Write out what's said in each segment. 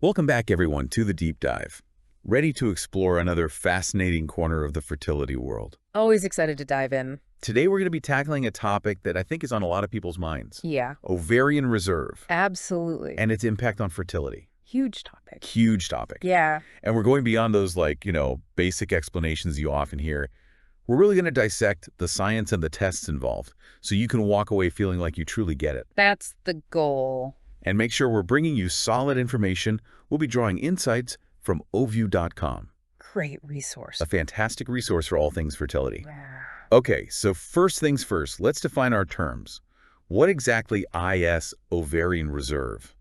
Welcome back, everyone, to the Deep Dive. Ready to explore another fascinating corner of the fertility world. Always excited to dive in. Today, we're going to be tackling a topic that I think is on a lot of people's minds. Yeah, Ovarian reserve absolutely. and its impact on fertility. Huge topic. Huge topic. Yeah, And we're going beyond those, basic explanations you often hear. We're really going to dissect the science and the tests involved so you can walk away feeling like you truly get it. that's the goal. And make sure we're bringing you solid information. We'll be drawing insights from oview.com, Great resource. a fantastic resource for all things fertility. Yeah. Okay, so first things first, let's define our terms. What exactly is ovarian reserve?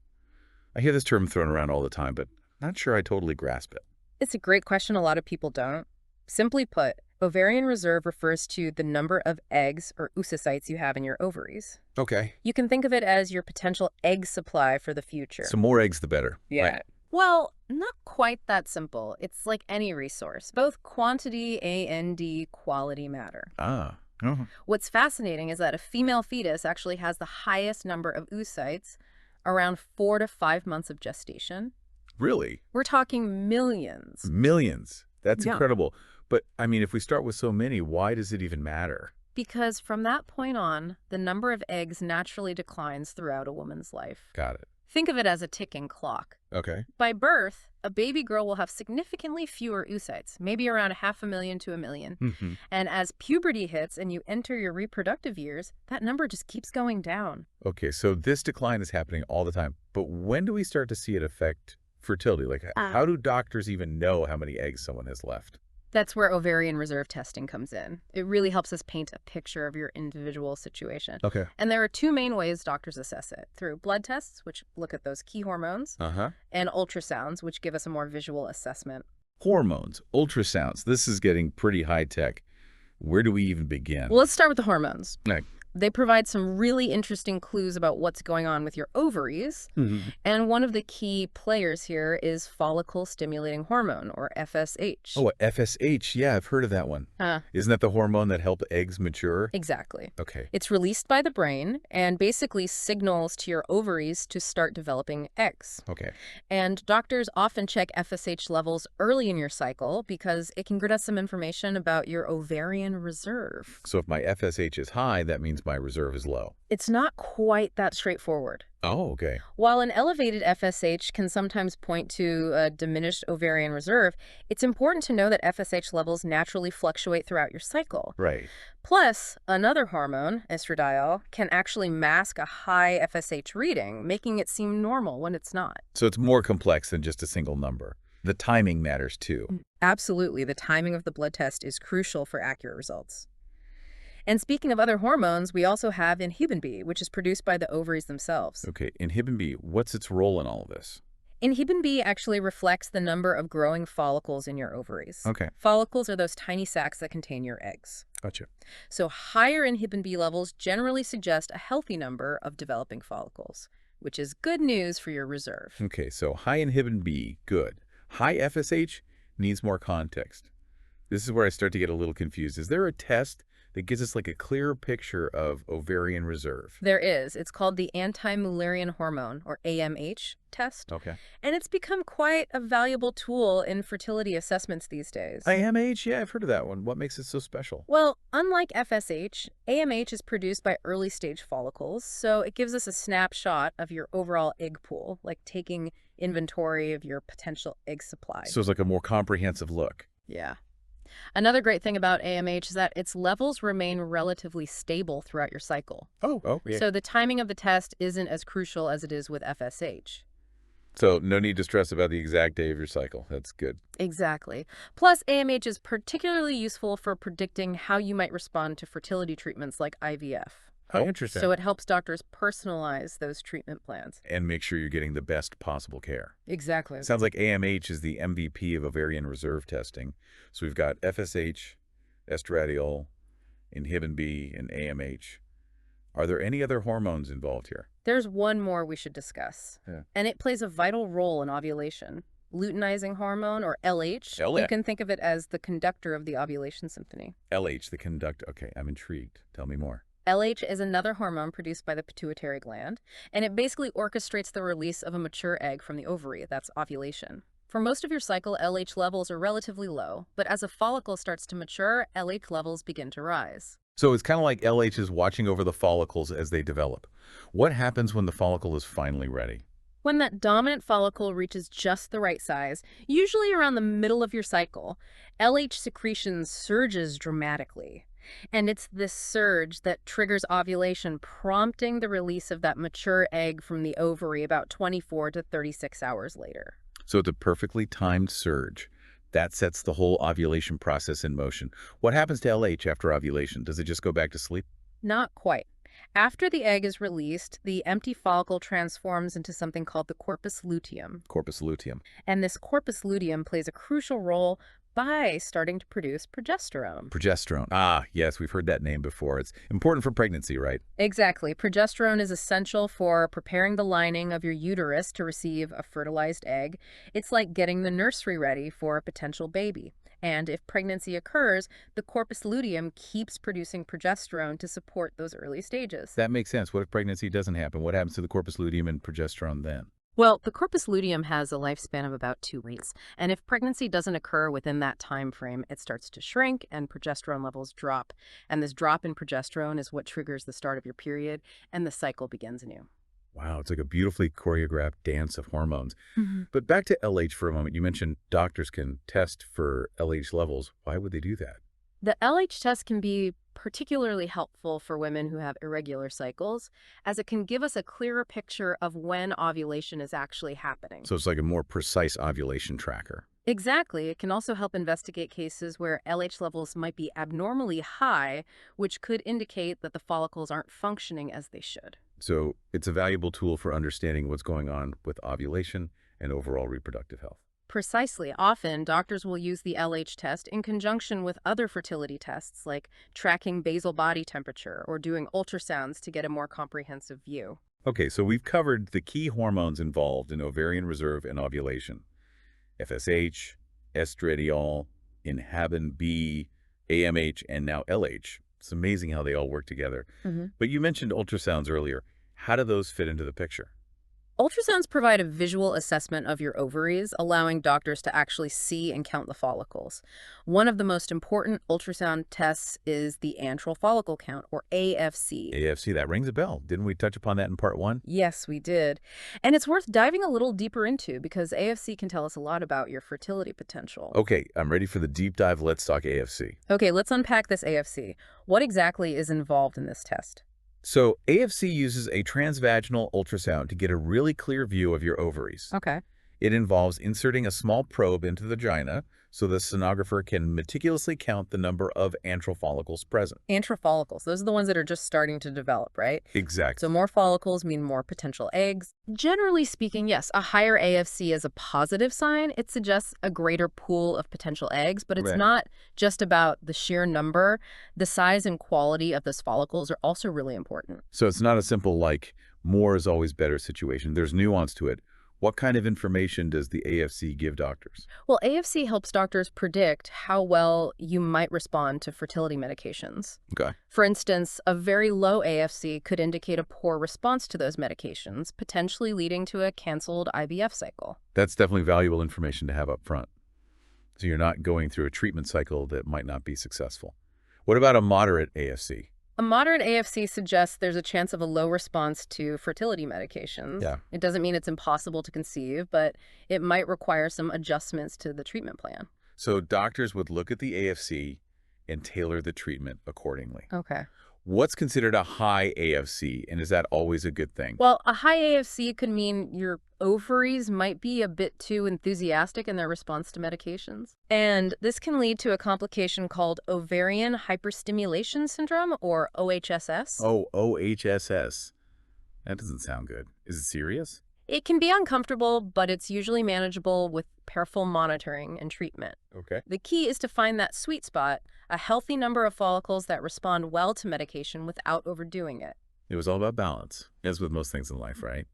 I hear this term thrown around all the time, but not sure I totally grasp it. It's a great question. A lot of people don't. Simply put, ovarian reserve refers to the number of eggs or oocytes you have in your ovaries. Okay. You can think of it as your potential egg supply for the future. So more eggs, the better. Right. Well, not quite that simple. It's like any resource. Both quantity and quality matter. Ah. Uh-huh. What's fascinating is that a female fetus actually has the highest number of oocytes, around 4 to 5 months of gestation. Really? We're talking millions. Millions. That's Yeah. incredible. But, I mean, if we start with so many, why does it even matter? Because from that point on, the number of eggs naturally declines throughout a woman's life. Got it. Think of it as a ticking clock. Okay. By birth, a baby girl will have significantly fewer oocytes, maybe around 500,000 to 1 million. Mm-hmm. And as puberty hits and you enter your reproductive years, that number just keeps going down. Okay, so this decline is happening all the time. But when do we start to see it affect fertility? Like, how do doctors even know how many eggs someone has left? That's where ovarian reserve testing comes in. It really helps us paint a picture of your individual situation. Okay. And there are two main ways doctors assess it: through blood tests, which look at those key hormones, Uh-huh. and ultrasounds, which give us a more visual assessment. Hormones, ultrasounds. This is getting pretty high tech. Where do we even begin? Well, let's start with the hormones. Right. They provide some really interesting clues about what's going on with your ovaries. Mm-hmm. And one of the key players here is follicle-stimulating hormone, or FSH. Oh, FSH. Yeah, I've heard of that one. Isn't that the hormone that helps eggs mature? Exactly. Okay. It's released by the brain and basically signals to your ovaries to start developing eggs. Okay. And doctors often check FSH levels early in your cycle because it can give us some information about your ovarian reserve. So if my FSH is high, that means my reserve is low. It's not quite that straightforward. Oh, okay. While an elevated FSH can sometimes point to a diminished ovarian reserve, it's important to know that FSH levels naturally fluctuate throughout your cycle. Right. Plus, another hormone, estradiol, can actually mask a high FSH reading, making it seem normal when it's not. So it's more complex than just a single number. The timing matters too. Absolutely, the timing of the blood test is crucial for accurate results. And speaking of other hormones, we also have inhibin B, which is produced by the ovaries themselves. Okay, inhibin B, what's its role in all of this? Inhibin B actually reflects the number of growing follicles in your ovaries. Okay. Follicles are those tiny sacs that contain your eggs. Gotcha. So higher inhibin B levels generally suggest a healthy number of developing follicles, which is good news for your reserve. Okay, so high inhibin B, good. High FSH needs more context. This is where I start to get a little confused. Is there a test that gives us like a clearer picture of ovarian reserve? There is. It's called the anti-Mullerian hormone, or AMH, test. Okay. And it's become quite a valuable tool in fertility assessments these days. AMH, yeah, I've heard of that one. What makes it so special? Well, unlike FSH, AMH is produced by early-stage follicles, so it gives us a snapshot of your overall egg pool, like taking inventory of your potential egg supply. So it's like a more comprehensive look. Yeah. Another great thing about AMH is that its levels remain relatively stable throughout your cycle. Oh, yeah. So the timing of the test isn't as crucial as it is with FSH. So no need to stress about the exact day of your cycle. That's good. Exactly. Plus, AMH is particularly useful for predicting how you might respond to fertility treatments like IVF. Oh, interesting. So it helps doctors personalize those treatment plans. And make sure you're getting the best possible care. Exactly. Sounds like AMH is the MVP of ovarian reserve testing. So we've got FSH, estradiol, inhibin B, and AMH. Are there any other hormones involved here? There's one more we should discuss. Yeah. And it plays a vital role in ovulation. Luteinizing hormone, or LH. LH. You can think of it as the conductor of the ovulation symphony. LH, the conductor. Okay, I'm intrigued. Tell me more. LH is another hormone produced by the pituitary gland, and it basically orchestrates the release of a mature egg from the ovary. That's ovulation. For most of your cycle, LH levels are relatively low, but as a follicle starts to mature, LH levels begin to rise. So it's kind of like LH is watching over the follicles as they develop. What happens when the follicle is finally ready? When that dominant follicle reaches just the right size, usually around the middle of your cycle, LH secretion surges dramatically. And it's this surge that triggers ovulation, prompting the release of that mature egg from the ovary about 24 to 36 hours later. So it's a perfectly timed surge. That sets the whole ovulation process in motion. What happens to LH after ovulation? Does it just go back to sleep? Not quite. After the egg is released, the empty follicle transforms into something called the corpus luteum. Corpus luteum. And this corpus luteum plays a crucial role by starting to produce progesterone. Progesterone. Ah, yes, we've heard that name before. It's important for pregnancy, right? Exactly. Progesterone is essential for preparing the lining of your uterus to receive a fertilized egg. It's like getting the nursery ready for a potential baby. And if pregnancy occurs, the corpus luteum keeps producing progesterone to support those early stages. That makes sense. What if pregnancy doesn't happen? What happens to the corpus luteum and progesterone then? Well, the corpus luteum has a lifespan of about 2 weeks, and if pregnancy doesn't occur within that time frame, it starts to shrink and progesterone levels drop. And this drop in progesterone is what triggers the start of your period, and the cycle begins anew. Wow, it's like a beautifully choreographed dance of hormones. hmm But back to LH for a moment. You mentioned doctors can test for LH levels. Why would they do that? The LH test can be particularly helpful for women who have irregular cycles, as it can give us a clearer picture of when ovulation is actually happening. So it's like a more precise ovulation tracker. Exactly. It can also help investigate cases where LH levels might be abnormally high, which could indicate that the follicles aren't functioning as they should. So it's a valuable tool for understanding what's going on with ovulation and overall reproductive health. Precisely. Often, doctors will use the LH test in conjunction with other fertility tests, like tracking basal body temperature or doing ultrasounds to get a more comprehensive view. Okay, so we've covered the key hormones involved in ovarian reserve and ovulation. FSH, estradiol, inhibin B, AMH, and now LH. It's amazing how they all work together. But you mentioned ultrasounds earlier. How do those fit into the picture? Ultrasounds provide a visual assessment of your ovaries, allowing doctors to actually see and count the follicles. One of the most important ultrasound tests is the antral follicle count, or AFC. AFC, that rings a bell. Didn't we touch upon that in part one? Yes, we did. And it's worth diving a little deeper into because AFC can tell us a lot about your fertility potential. Okay, I'm ready for the deep dive. Let's talk AFC. Okay, let's unpack this AFC. What exactly is involved in this test? So AFC uses a transvaginal ultrasound to get a really clear view of your ovaries. Okay. It involves inserting a small probe into the vagina so the sonographer can meticulously count the number of antral follicles present. Antral follicles, those are the ones that are just starting to develop, right? Exactly. So more follicles mean more potential eggs. Generally speaking, yes, a higher AFC is a positive sign. It suggests a greater pool of potential eggs, but it's Right. not just about the sheer number. The size and quality of those follicles are also really important. So it's not a simple, like, more is always better situation. There's nuance to it. What kind of information does the AFC give doctors? Well, AFC helps doctors predict how well you might respond to fertility medications. Okay. For instance, a very low AFC could indicate a poor response to those medications, potentially leading to a canceled IVF cycle. That's definitely valuable information to have up front. So you're not going through a treatment cycle that might not be successful. What about a moderate AFC? A moderate AFC suggests there's a chance of a low response to fertility medications. Yeah. It doesn't mean it's impossible to conceive, but it might require some adjustments to the treatment plan. So doctors would look at the AFC and tailor the treatment accordingly. Okay. What's considered a high AFC, and is that always a good thing? Well, a high AFC could mean your ovaries might be a bit too enthusiastic in their response to medications. And this can lead to a complication called ovarian hyperstimulation syndrome, or OHSS. Oh, OHSS. That doesn't sound good. Is it serious? It can be uncomfortable, but it's usually manageable with careful monitoring and treatment. Okay. The key is to find that sweet spot, a healthy number of follicles that respond well to medication without overdoing it. It was all about balance, as with most things in life, right?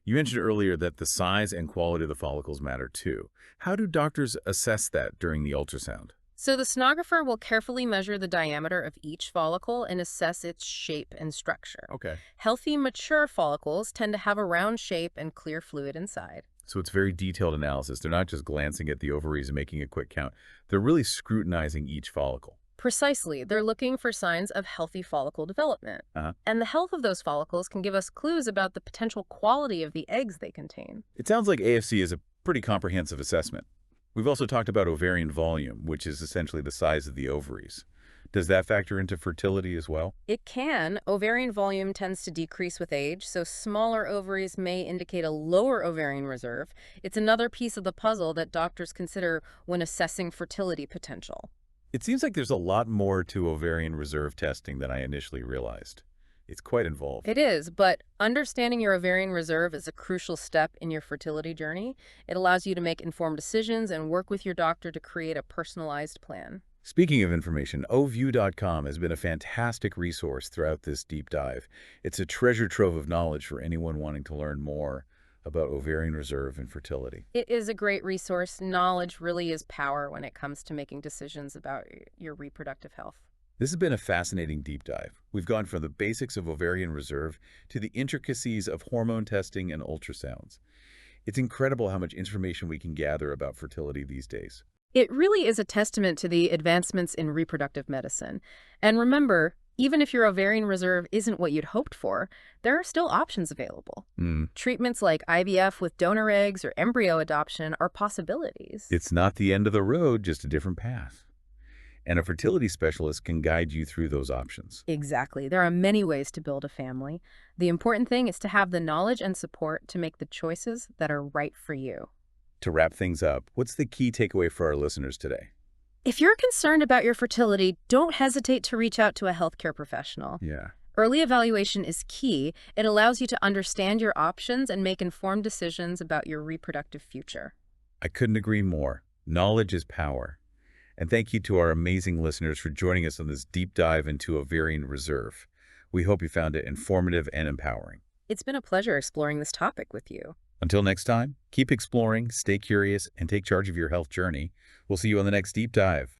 You mentioned earlier that the size and quality of the follicles matter too. How do doctors assess that during the ultrasound? So the sonographer will carefully measure the diameter of each follicle and assess its shape and structure. Okay. Healthy, mature follicles tend to have a round shape and clear fluid inside. So it's very detailed analysis. They're not just glancing at the ovaries and making a quick count. They're really scrutinizing each follicle. Precisely, they're looking for signs of healthy follicle development. Uh-huh. And the health of those follicles can give us clues about the potential quality of the eggs they contain. It sounds like AFC is a pretty comprehensive assessment. We've also talked about ovarian volume, which is essentially the size of the ovaries. Does that factor into fertility as well? It can. Ovarian volume tends to decrease with age, so smaller ovaries may indicate a lower ovarian reserve. It's another piece of the puzzle that doctors consider when assessing fertility potential. It seems like there's a lot more to ovarian reserve testing than I initially realized. It's quite involved. It is, but understanding your ovarian reserve is a crucial step in your fertility journey. It allows you to make informed decisions and work with your doctor to create a personalized plan. Speaking of information, oview.com has been a fantastic resource throughout this deep dive. It's a treasure trove of knowledge for anyone wanting to learn more about ovarian reserve and fertility. It is a great resource. Knowledge really is power when it comes to making decisions about your reproductive health. This has been a fascinating deep dive. We've gone from the basics of ovarian reserve to the intricacies of hormone testing and ultrasounds. It's incredible how much information we can gather about fertility these days. It really is a testament to the advancements in reproductive medicine. And remember, even if your ovarian reserve isn't what you'd hoped for, there are still options available. Treatments like IVF with donor eggs or embryo adoption are possibilities. It's not the end of the road, just a different path. And a fertility specialist can guide you through those options. Exactly. There are many ways to build a family. The important thing is to have the knowledge and support to make the choices that are right for you. To wrap things up, what's the key takeaway for our listeners today? If you're concerned about your fertility, don't hesitate to reach out to a healthcare professional. Yeah. Early evaluation is key. It allows you to understand your options and make informed decisions about your reproductive future. I couldn't agree more. Knowledge is power. And thank you to our amazing listeners for joining us on this deep dive into ovarian reserve. We hope you found it informative and empowering. It's been a pleasure exploring this topic with you. Until next time, keep exploring, stay curious, and take charge of your health journey. We'll see you on the next deep dive.